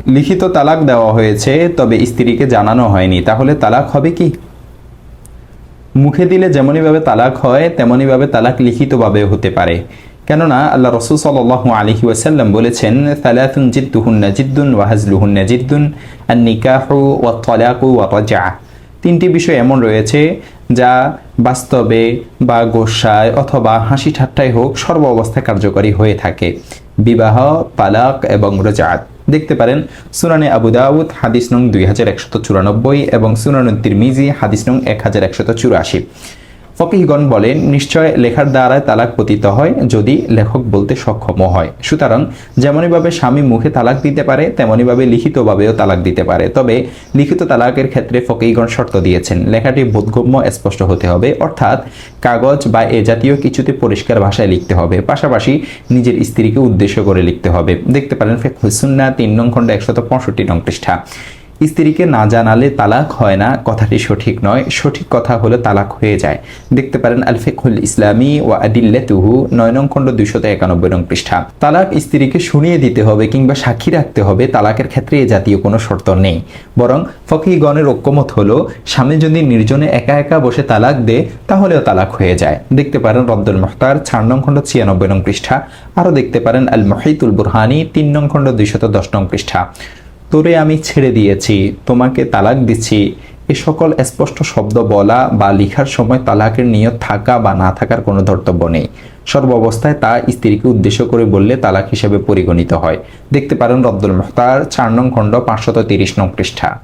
লিখিত তালাক দেওয়া হয়েছে তবে স্ত্রীকে জানানো হয়নি, তাহলে তালাক হবে কি? মুখে দিলে যেমনইভাবে তালাক হয় তেমনইভাবে তালাক লিখিতভাবে হতে পারে। কেননা আল্লাহ রাসূল সাল্লাল্লাহু আলাইহি ওয়াসাল্লাম বলেছেন, সালাতুন জিদ্দুহুন্না জিদ্দুন ওয়া হাজলুহুন্না জিদ্দুন, আন-নিকাহু ওয়াত তালাকু ওয়া রাজআ। তিনটি বিষয় এমন রয়েছে যা বাস্তবে বা গোসায় অথবা হাসি ঠাট্টায় হোক সর্ব অবস্থায় কার্যকরী হয়ে থাকে। বিবাহ, তালাক এবং রাজআত। দেখতে পারেন সুনানে আবু দাউদ হাদিস নং 2194 এবং সুনানুত তিরমিজি হাদিস নং 1184। ফকিহগণ বলেন, নিশ্চয় লেখার দ্বারা তালাক পতিত হয় যদি লেখক বলতে সক্ষম হয়। সুতরাং যেমনইভাবে স্বামী মুখে তালাক দিতে পারে তেমনইভাবে লিখিতভাবেও তালাক দিতে পারে। তবে লিখিত তালাকের ক্ষেত্রে ফকিহগণ শর্ত দিয়েছেন, লেখাটি বোধগম্য স্পষ্ট হতে হবে, অর্থাৎ কাগজ বা এ জাতীয় কিছুতে পরিষ্কার ভাষায় লিখতে হবে, পাশাপাশি নিজের স্ত্রীকে উদ্দেশ্য করে লিখতে হবে। দেখতে পারেন ফিকহুস সুন্নাহ 3 নং খণ্ড 165 নং পৃষ্ঠা। স্ত্রীকে না জানালে তালাক হয় না কথাটি সঠিক নয়, সঠিক কথা হলো তালাক হয়ে যায়। দেখতে পারেন আল ফিকহুল ইসলামী ওয়া আদিল্লাতুহু 9 নং খণ্ড 291 নং পৃষ্ঠা। তালাক স্ত্রীকে শুনিয়ে দিতে হবে কিংবা সাক্ষী রাখতে হবে, তালাকের ক্ষেত্রে এ জাতীয় কোনো শর্ত নেই। বরং ফকিহগণের ঐক্যমত হলো, স্বামী যদি নির্জনে একা একা বসে তালাক দেয় তাহলেও তালাক হয়ে যায়। দেখতে পারেন রদ্দুল মুখতার 4 নং খণ্ড 96 নং পৃষ্ঠা। আরও দেখতে পারেন আল মুহিতুল বুরহানি 3 নং খণ্ড 210 নং পৃষ্ঠা। তোরে আমি ছেড়ে দিয়েছি, তোমাকে তালাক দিচ্ছি, এ সকল স্পষ্ট শব্দ বলা বা লিখার সময় তালাকের নিয়ত থাকা বা না থাকার কোনো ধর্তব্য নেই। সর্বাবস্থায় তা স্ত্রীকে উদ্দেশ্য করে বললে তালাক হিসেবে পরিগণিত হয়। দেখতে পারেন রদ্দুল মুখতার 4 নং খণ্ড 530 নং পৃষ্ঠা।